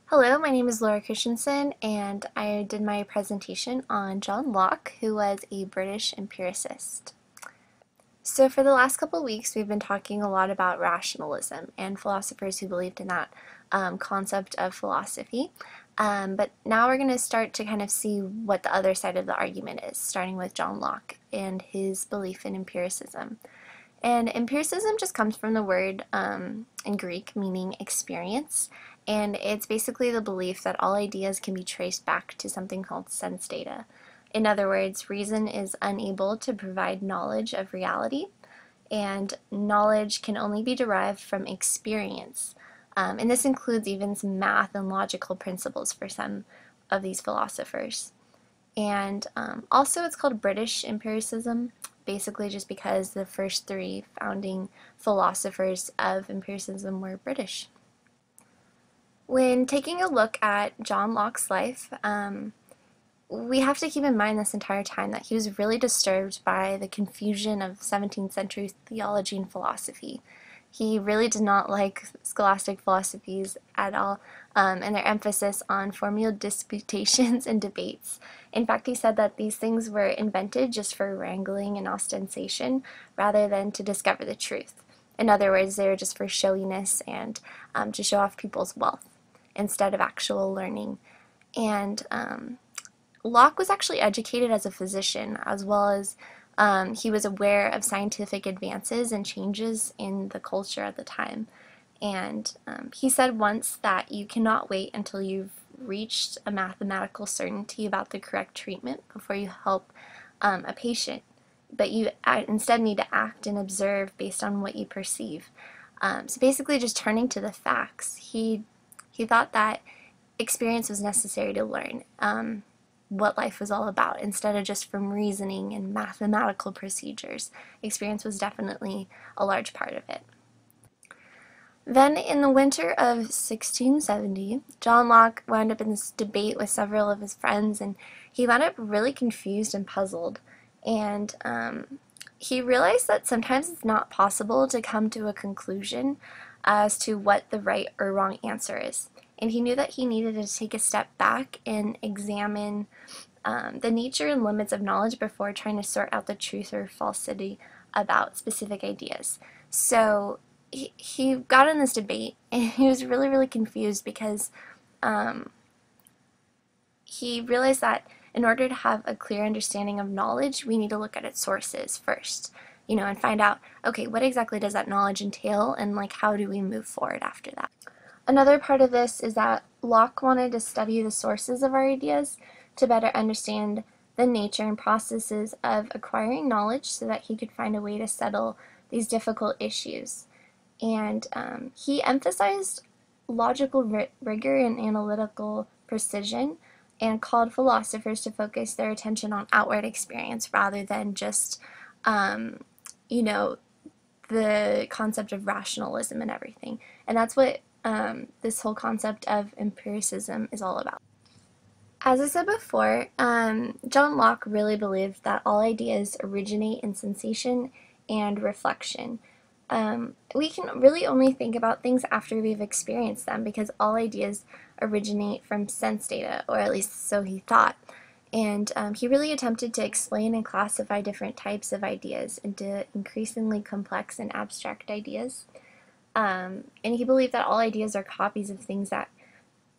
Hello, my name is Laura Christensen, and I did my presentation on John Locke, who was a British empiricist. So for the last couple of weeks, we've been talking a lot about rationalism and philosophers who believed in that concept of philosophy. But now we're going to start to kind of see what the other side of the argument is, starting with John Locke and his belief in empiricism. And empiricism just comes from the word in Greek meaning experience, and it's basically the belief that all ideas can be traced back to something called sense data. In other words, reason is unable to provide knowledge of reality, and knowledge can only be derived from experience. And this includes even some math and logical principles for some of these philosophers. And also it's called British empiricism, basically just because the first three founding philosophers of empiricism were British. When taking a look at John Locke's life, we have to keep in mind this entire time that he was really disturbed by the confusion of 17th century theology and philosophy. He really did not like scholastic philosophies at all, and their emphasis on formal disputations and debates. In fact, he said that these things were invented just for wrangling and ostentation rather than to discover the truth. In other words, they were just for showiness and to show off people's wealth instead of actual learning. And Locke was actually educated as a physician, as well as he was aware of scientific advances and changes in the culture at the time. And he said once that you cannot wait until you've reached a mathematical certainty about the correct treatment before you help a patient, but you instead need to act and observe based on what you perceive. So basically just turning to the facts. He thought that experience was necessary to learn what life was all about instead of just from reasoning and mathematical procedures. Experience was definitely a large part of it. Then in the winter of 1670, John Locke wound up in this debate with several of his friends, and he wound up really confused and puzzled. And he realized that sometimes it's not possible to come to a conclusion as to what the right or wrong answer is. And he knew that he needed to take a step back and examine the nature and limits of knowledge before trying to sort out the truth or falsity about specific ideas. So he got in this debate, and he was really confused because he realized that in order to have a clear understanding of knowledge, we need to look at its sources first, and find out, okay, what exactly does that knowledge entail, and how do we move forward after that? Another part of this is that Locke wanted to study the sources of our ideas to better understand the nature and processes of acquiring knowledge so that he could find a way to settle these difficult issues. And he emphasized logical rigor and analytical precision and called philosophers to focus their attention on outward experience rather than just, the concept of rationalism and everything. And that's what this whole concept of empiricism is all about. As I said before, John Locke really believed that all ideas originate in sensation and reflection. We can really only think about things after we've experienced them because all ideas originate from sense data, or at least so he thought. And he really attempted to explain and classify different types of ideas into increasingly complex and abstract ideas. And he believed that all ideas are copies of things that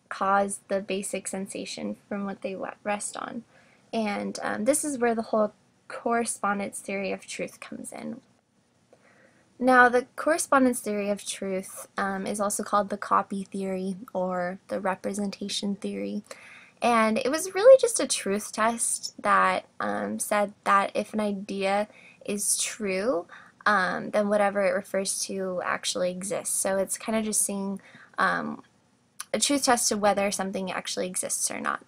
cause the basic sensation from what they rest on. And this is where the whole correspondence theory of truth comes in. Now, the correspondence theory of truth is also called the copy theory or the representation theory. And it was really just a truth test that said that if an idea is true, then whatever it refers to actually exists. So it's kind of just seeing a truth test to whether something actually exists or not.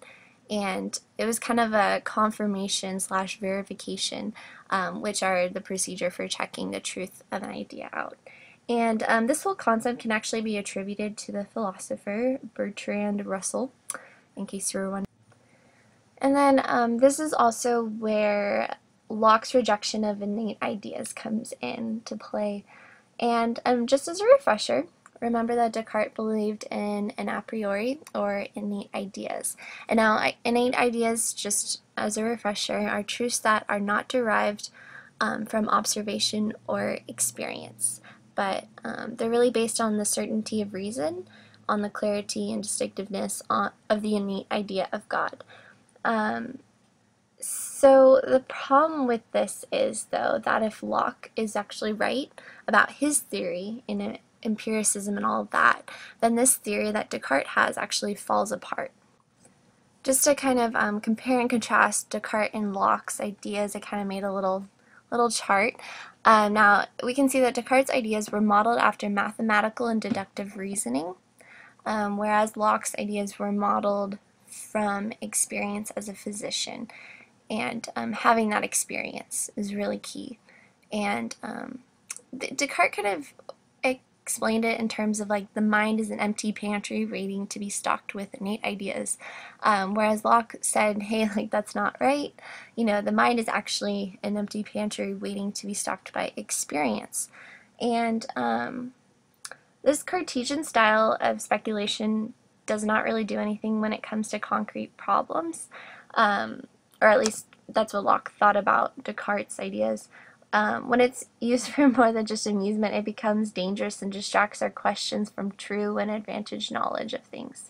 And it was kind of a confirmation / verification, which are the procedure for checking the truth of an idea out. And this whole concept can actually be attributed to the philosopher Bertrand Russell, in case you were wondering. And then this is also where Locke's rejection of innate ideas comes into play. And just as a refresher, remember that Descartes believed in an a priori, or innate ideas. And now, innate ideas, just as a refresher, are truths that are not derived from observation or experience, but they're really based on the certainty of reason, on the clarity and distinctiveness of the innate idea of God. So the problem with this is, though, that if Locke is actually right about his theory in empiricism and all of that, then this theory that Descartes has actually falls apart. Just to kind of compare and contrast Descartes and Locke's ideas, I kind of made a little chart. Now, we can see that Descartes' ideas were modeled after mathematical and deductive reasoning, whereas Locke's ideas were modeled from experience as a physician. And having that experience is really key. And Descartes kind of explained it in terms of like the mind is an empty pantry waiting to be stocked with innate ideas, whereas Locke said, hey, like that's not right. You know, the mind is actually an empty pantry waiting to be stocked by experience. And this Cartesian style of speculation does not really do anything when it comes to concrete problems, or at least that's what Locke thought about Descartes' ideas. When it's used for more than just amusement, it becomes dangerous and distracts our questions from true and advantaged knowledge of things.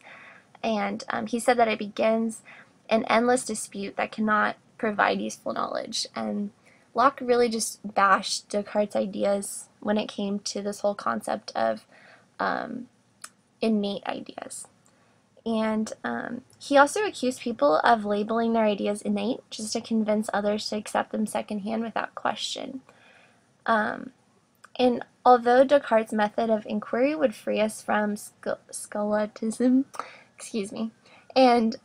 And he said that it begins an endless dispute that cannot provide useful knowledge. And Locke really just bashed Descartes' ideas when it came to this whole concept of innate ideas. And he also accused people of labeling their ideas innate just to convince others to accept them secondhand without question. And although Descartes' method of inquiry would free us from scholasticism, and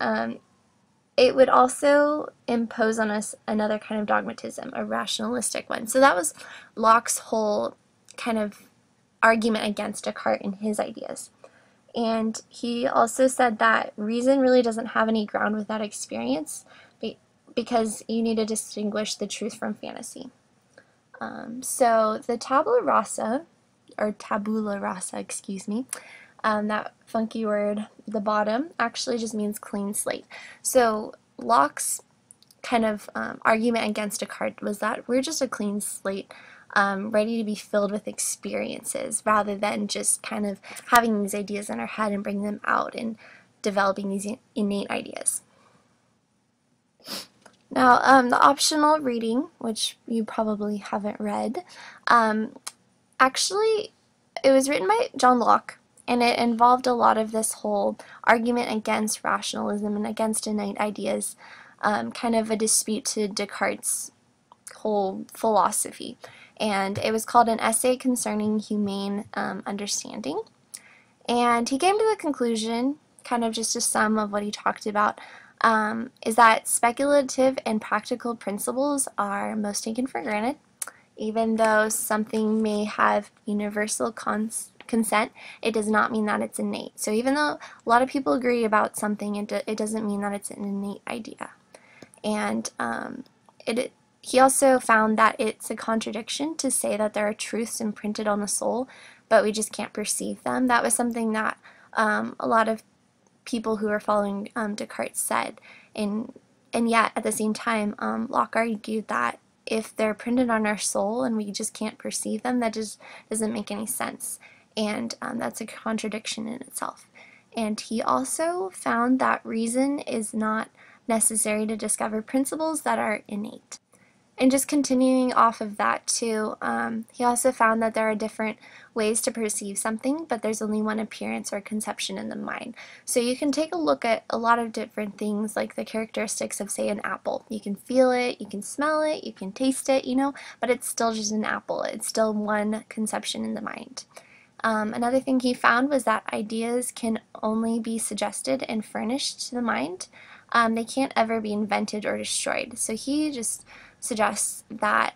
it would also impose on us another kind of dogmatism, a rationalistic one. So that was Locke's whole kind of argument against Descartes and his ideas. And he also said that reason really doesn't have any ground without experience, because you need to distinguish the truth from fantasy. So the tabula rasa, that funky word, the bottom, actually just means clean slate. So Locke's kind of argument against Descartes was that we're just a clean slate, ready to be filled with experiences, rather than just kind of having these ideas in our head and bringing them out and developing these innate ideas. Now, the optional reading, which you probably haven't read, actually, it was written by John Locke, and it involved a lot of this whole argument against rationalism and against innate ideas, kind of a dispute to Descartes' whole philosophy. And it was called An Essay Concerning Humane Understanding. And he came to the conclusion, kind of just a sum of what he talked about, is that speculative and practical principles are most taken for granted. Even though something may have universal consent, it does not mean that it's innate. So even though a lot of people agree about something, it doesn't mean that it's an innate idea. And he also found that it's a contradiction to say that there are truths imprinted on the soul, but we just can't perceive them. That was something that a lot of people who were following Descartes said. And yet, at the same time, Locke argued that if they're printed on our soul and we just can't perceive them, that just doesn't make any sense. And that's a contradiction in itself. And he also found that reason is not necessary to discover principles that are innate. And just continuing off of that too, he also found that there are different ways to perceive something, but there's only one appearance or conception in the mind. So you can take a look at a lot of different things, like the characteristics of, say, an apple. You can feel it, you can smell it, you can taste it, but it's still just an apple. It's still one conception in the mind. Another thing he found was that ideas can only be suggested and furnished to the mind. They can't ever be invented or destroyed. So he just suggests that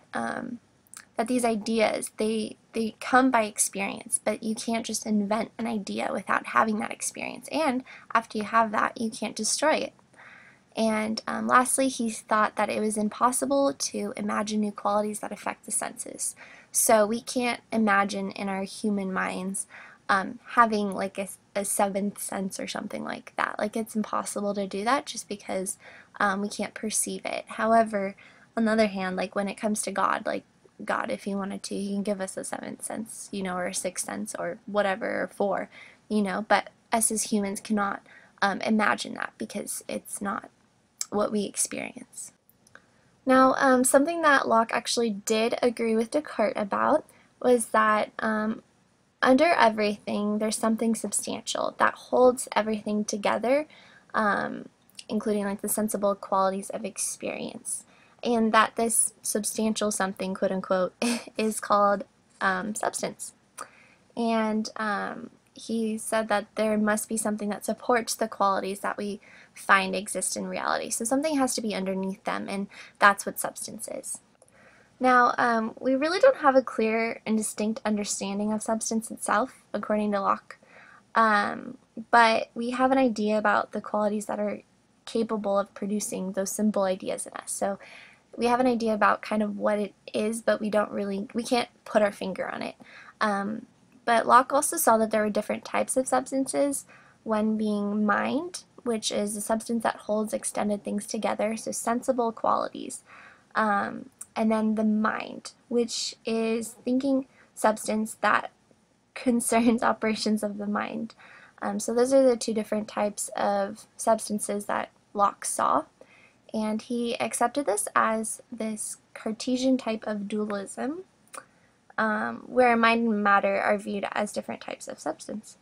that these ideas, they come by experience, but you can't just invent an idea without having that experience. And after you have that, you can't destroy it. And lastly, he thought that it was impossible to imagine new qualities that affect the senses. So we can't imagine in our human minds having like a seventh sense or something like that. Like it's impossible to do that just because we can't perceive it. However, on the other hand, like when it comes to God, like God, if he wanted to, he can give us a seventh sense, or a sixth sense or whatever, or four, but us as humans cannot imagine that because it's not what we experience. Now, something that Locke actually did agree with Descartes about was that under everything, there's something substantial that holds everything together, including like the sensible qualities of experience. And that this substantial something, quote unquote, is called substance. And he said that there must be something that supports the qualities that we find exist in reality. So something has to be underneath them, and that's what substance is. Now, we really don't have a clear and distinct understanding of substance itself, according to Locke, but we have an idea about the qualities that are capable of producing those simple ideas in us. So we have an idea about kind of what it is, but we can't put our finger on it. But Locke also saw that there were different types of substances, one being mind, which is a substance that holds extended things together, so sensible qualities. And then the mind, which is thinking substance that concerns operations of the mind. So those are the two different types of substances that Locke saw, and he accepted this as this Cartesian type of dualism, where mind and matter are viewed as different types of substance.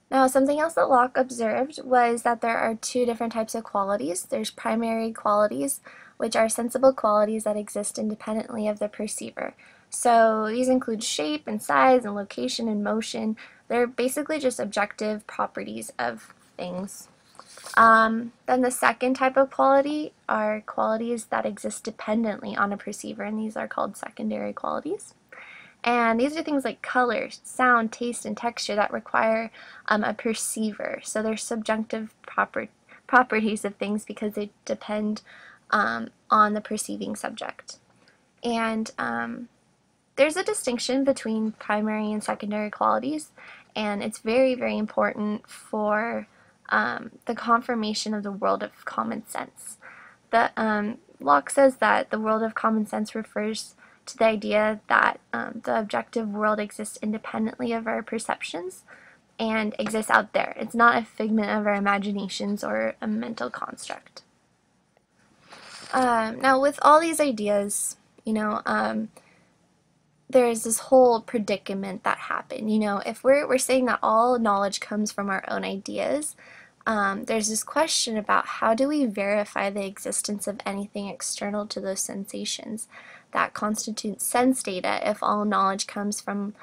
Now, something else that Locke observed was that there are two different types of qualities. There's primary qualities, which are sensible qualities that exist independently of the perceiver. So these include shape and size and location and motion. They're basically just objective properties of things. Then the second type of quality are qualities that exist dependently on a perceiver, and these are called secondary qualities. And these are things like color, sound, taste, and texture that require a perceiver. So they're subjective properties of things because they depend on the perceiving subject. And there's a distinction between primary and secondary qualities, and it's very, very important for the confirmation of the world of common sense. Locke says that the world of common sense refers to the idea that the objective world exists independently of our perceptions and exists out there. It's not a figment of our imaginations or a mental construct. Now, with all these ideas, there's this whole predicament that happened. If we're saying that all knowledge comes from our own ideas, there's this question about how do we verify the existence of anything external to those sensations that constitutes sense data if all knowledge comes from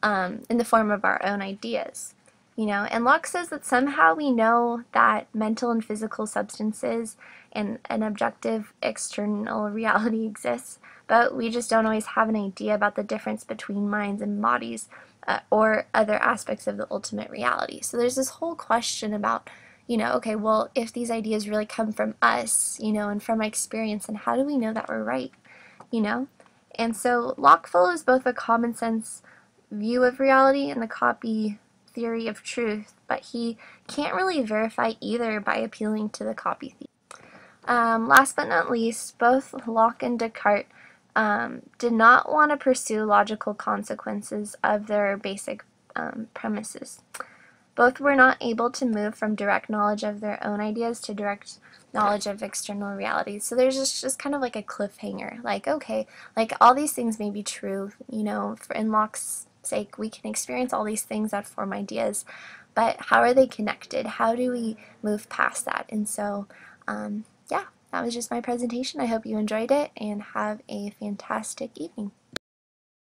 in the form of our own ideas. And Locke says that somehow we know that mental and physical substances and an objective external reality exists, but we just don't always have an idea about the difference between minds and bodies or other aspects of the ultimate reality. So there's this whole question about, okay, well, if these ideas really come from us, and from our experience, and how do we know that we're right, And so Locke follows both a common sense view of reality and the copy theory of truth, but he can't really verify either by appealing to the copy theory. Last but not least, both Locke and Descartes did not want to pursue logical consequences of their basic premises. Both were not able to move from direct knowledge of their own ideas to direct knowledge of external realities. So there's just kind of like a cliffhanger. Like, okay, like all these things may be true, in Locke's sake, we can experience all these things that form ideas, but how are they connected? How do we move past that? And so, yeah, that was just my presentation. I hope you enjoyed it and have a fantastic evening.